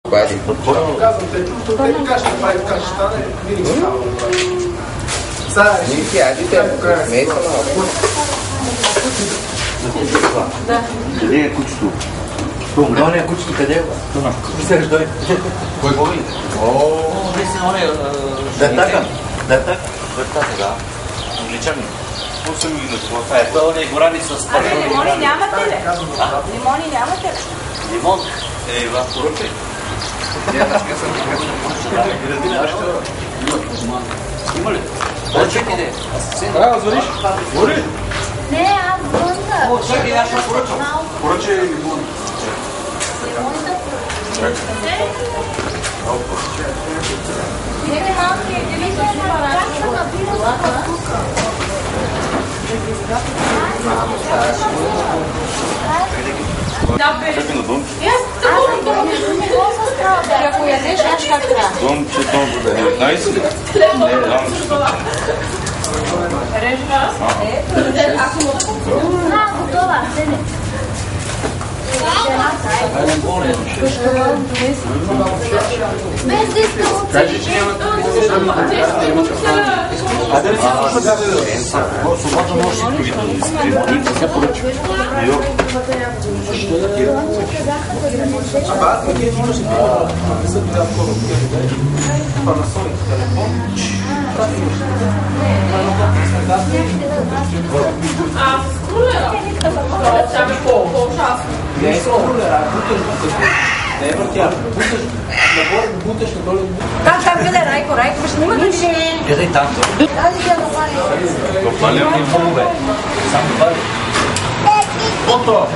Казвам те, те така ще прави, така ще стане, винаги става. Къде е кучето? Това не е кучето, къде е? Кой боли? Дъртака. Да. Англичани. 8 минути. Това не е горани с пари. Лимони нямате ли? Лимони нямате ли? Лимон? В поръчай. Има ли? Поръчай къде? Трябва да звъниш? Гори? Не, аз звънна. Чакай, аз ще поръчам. Поръчай лимон. Нека малки, вижте как са набират Ако ядеш, аз как трябва? Домче, да е 19 ли? Не, Режи. готова. Без да искам от Кажи, че няма свободно може си лимони, да се поръча. Не е скрулера, не е въртява. Буташ надолу. Как гледа, Райко, ще снима да ще... Гледай танто. Това ли е много бе? Само това ли? Фото!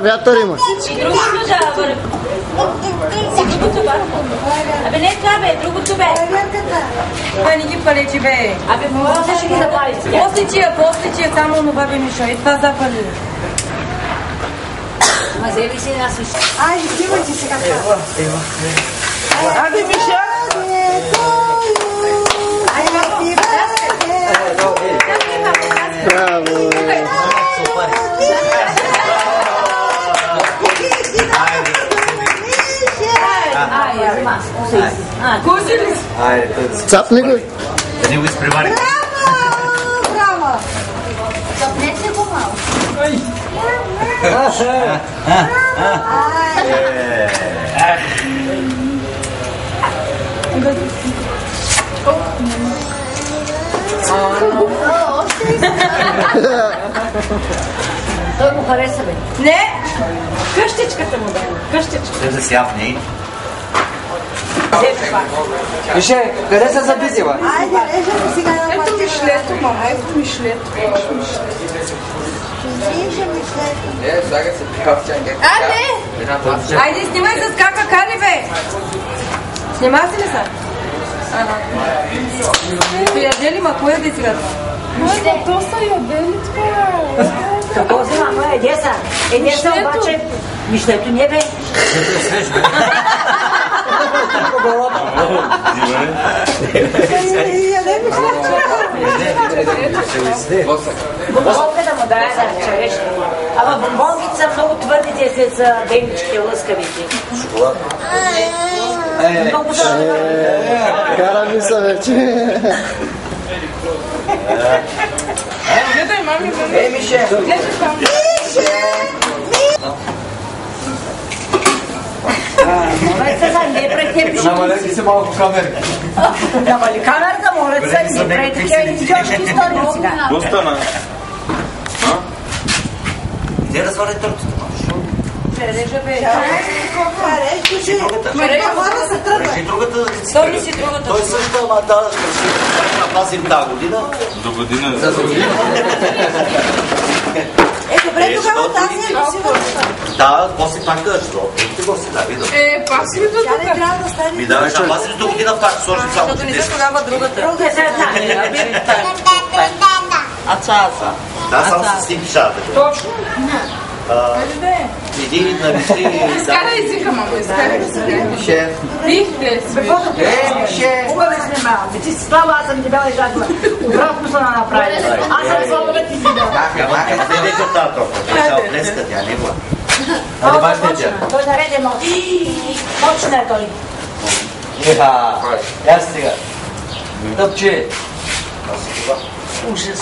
Вятър има. Другото да върви. Другото бе. Абе не това бе, другото бе. Това не ги палечи бе. Абе, после ще ги запали. После тия, само това бе Мишо. И това запали. Ма вземи си една слушай. Ай, снимайте сега това. Абе, Мишо! Браво! Цапни го! Да не го изпревари. Браво! Запнете го малко. Той му хареса бе. Не! Къщичката му бе. Къщичката. Те да се япне. Више, къде се забизила? Айде, режем сега на пътя. Ето мишлето, мама, ето мишлето. Режем мишлето. А, не! Айде, снимай с кака кали, бе! Снима си ли са? Приятели, ма кой е да сега? То са ядели това. Какво взема? Ма е деса. Е деса обаче. Мишлето не бе. Бомбонка да му дае да черешни. Ама бомбонките са много твърди, те са денички, лъскавите. Шоколад. Много са. Кара ми са вече. Гледай, мами, Ей, Мише! моля се, не пред теб. Намалете се малко камерки. Намали камерата, моля се, не пред теб. Идиотски истории сега. Доста на... Иде да свари тортата, маш. Режа бе. Реши другата. Реши другата да си Той ли си другата? Той също, ама да, ще напазим тази година. До година. За година. Добре, тогава тази е си върша. Да, после пак да ще го си да видам. Пак си ли до Тя не трябва да стане. Ми да, ще пазим до година пак, сложим само защото не се тогава другата. Да, само с тим пишата. Точно. Един нариши... Изкарай езика, мамо, изкарай езика. Мише! Вихте, Мише! Кога да снимавам? Ти си слава, аз съм дебела и жадна. Обратно са направили. Аз съм слава, ти си дебела. Маха, не века тази топа. Днеска тя не бъде. Айде, баш тече. Той нареде много. Почна той. Еха, я сега. Тъпче. Ужас.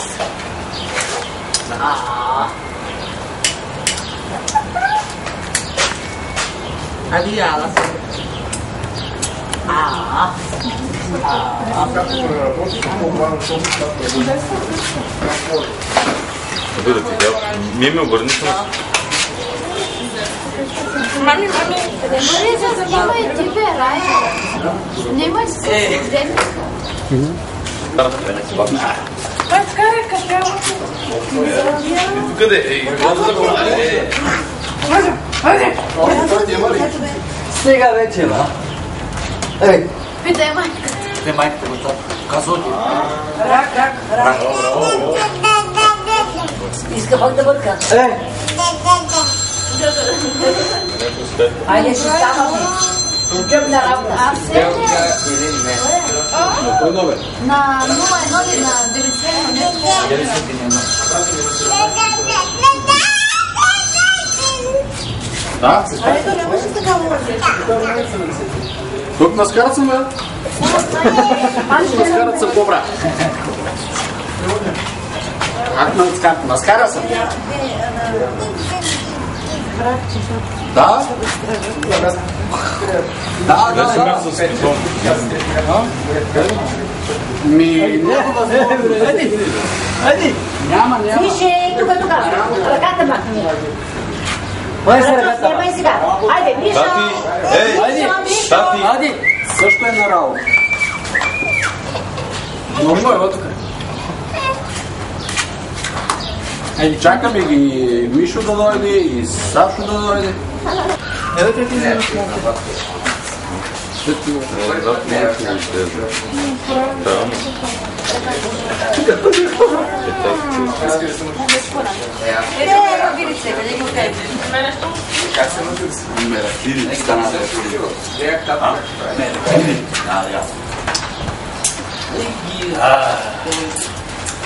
Адиала. Мими, обърни се. Мами. Мария, занимай тебе, Рая. Немай се вземи. Скарай кафе. Къде? Сега вече, ба. Ей, Питай майка. Те майката го това. Казоти. Рак. Иска пак да бърка. ей. Айде, ще ставаме. Идем на работа. А все Или не? Кой номер? на 01 или на 91. Да? Ето, не може така говори. Тук наскарат съм, бе. Наскарат съм, добра. Как наскара съм? Да? Да. Ми... Няма. Више, тук. Ръката махни. Май се ръката. Снимай сега. Айде, Мишо. Тати! Ади, също е на работа. Нормално е, тук. Ей, чакаме ги Мишо да дойде и Сашо да дойде. Елете ти вземеш малко.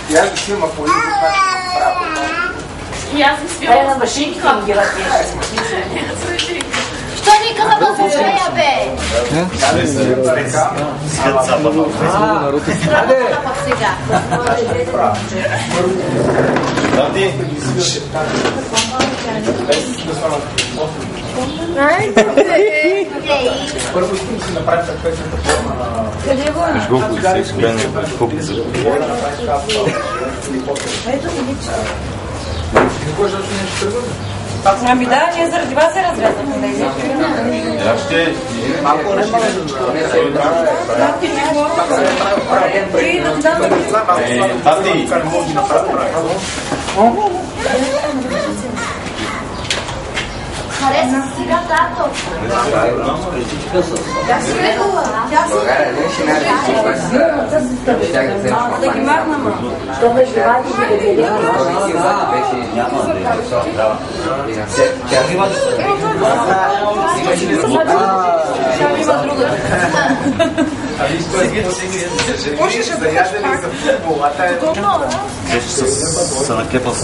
Я ги снима по един И аз ми Дай на машинки им ги ръкеш. Що ни каза да се живея, бе? Страхотна пък сега. Тати! Първо искам да си направим песента форма на... Колко се изплене, колко се Какво е, защото не ще тръгваме? Ами да, ние заради вас се развязахме. Я ще... Малко не може Тати! Хареса сега, тато. България, не ще нареди. Ще ги вземеш Да ги махани. махнем. Що беше вади ги да делим? Там има друга. Беше се накепал с...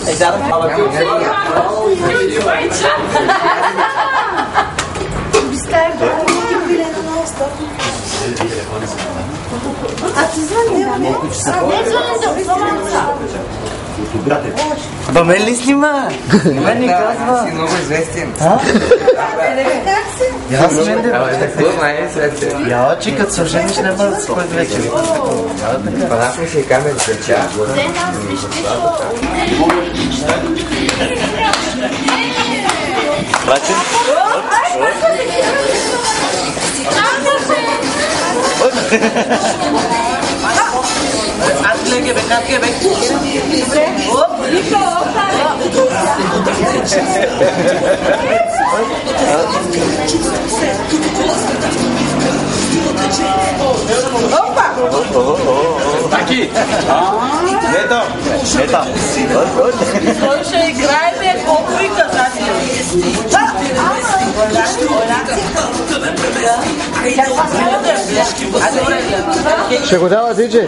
А ти звъни, не? Не звъни за малца. Ба, мен ли снима? Мен ни казва. Си много известен. Как си? Аз мен да... Я, че като се жениш не бъдат според вече. Панаш ми ще и камера свеча. Ден аз вижте, Братин? Аз леге бе, как е бе? Таки! Ето! Ето! Той ще играе, бе, колко ви казати. Как вас не Ще го дава диджей.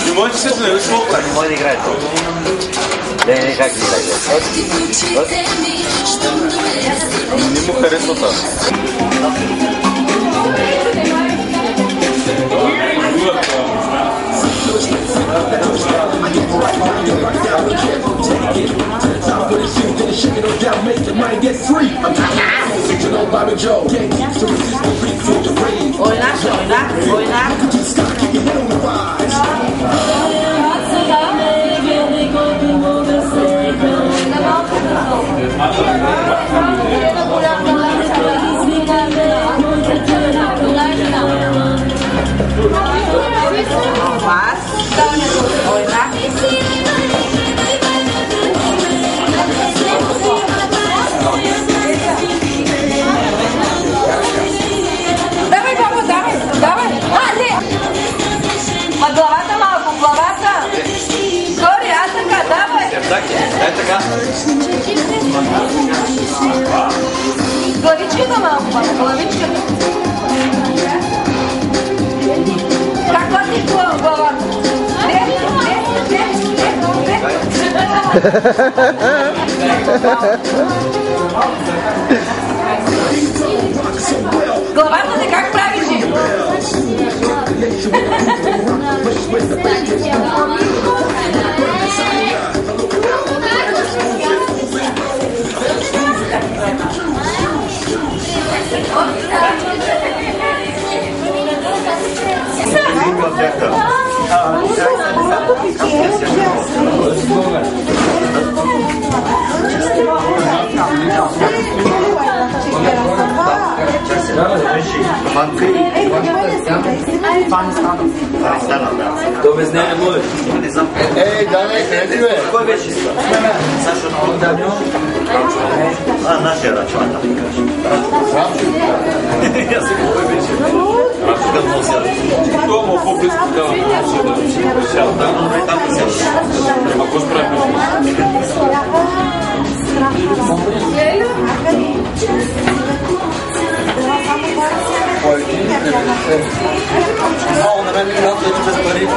Не можете се да не може да играе. Не, как да играе. Не му харесва това. Давай, баба, давай, давай. Ма главата малко, главата. Гори, аз така, давай. Дай така. Главичката малко, баба, главичката. Каква ти главата? Главата ти как правиш? То без нея не може. Ей, Дане, къде ти бе? Кой беше? Сашо на нашия рачовата. Аз си кой беше? Рачо да нося. Това му по-близко да сяда. Там да сяда. Ако справим. Много на мен ми казва, че без пари.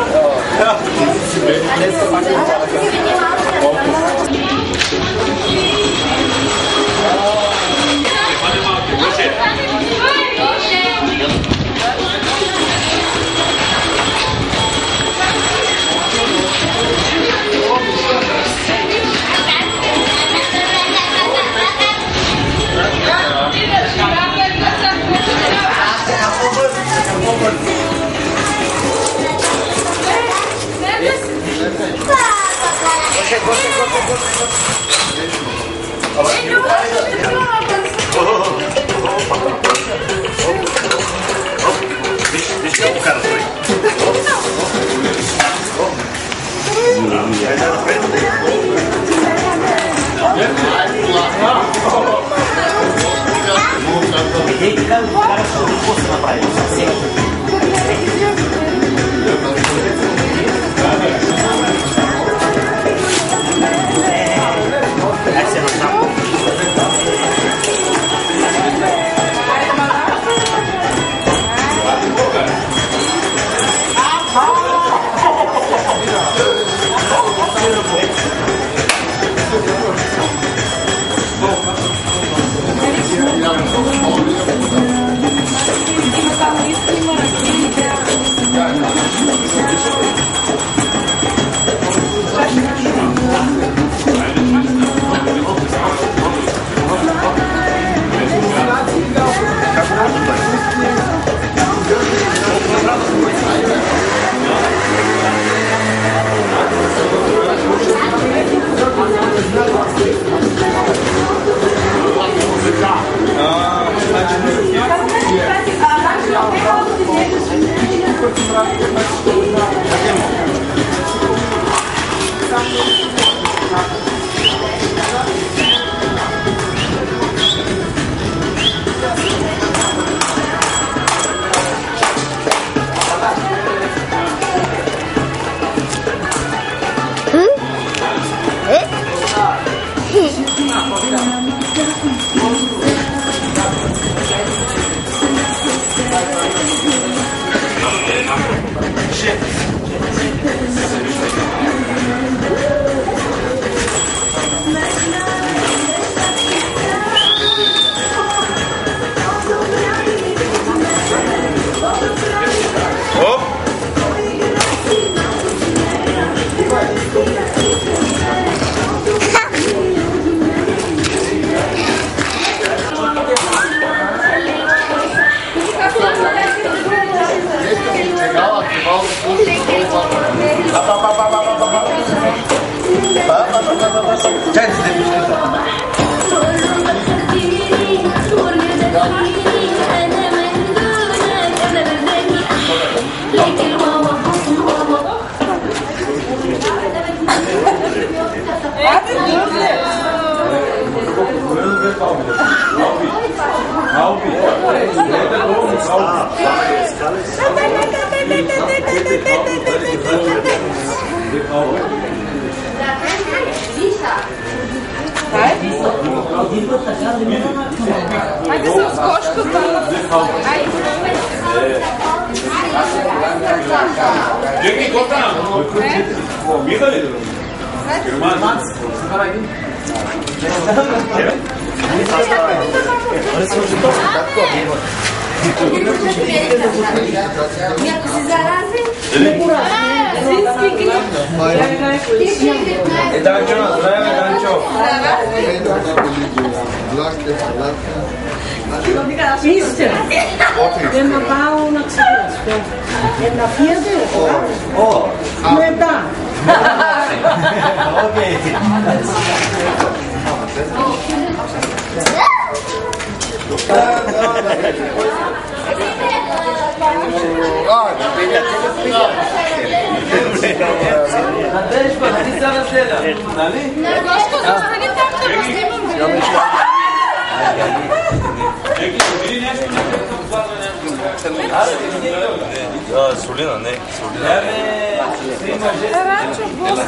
Чай да се Ajde sam s koškom. Čekaj, ko tamo? Mihali? German. Ako se zarazi, Zimski grip. Dančo, zdravе, Dančo. Isto. Jedna bao na cigaretsko. Jedna fjerde. Ne da. Okej. Nadeško, ti sada seda. Koško, zostani tako da snimam video. Solina, ne. Solina. Račo, Bosna.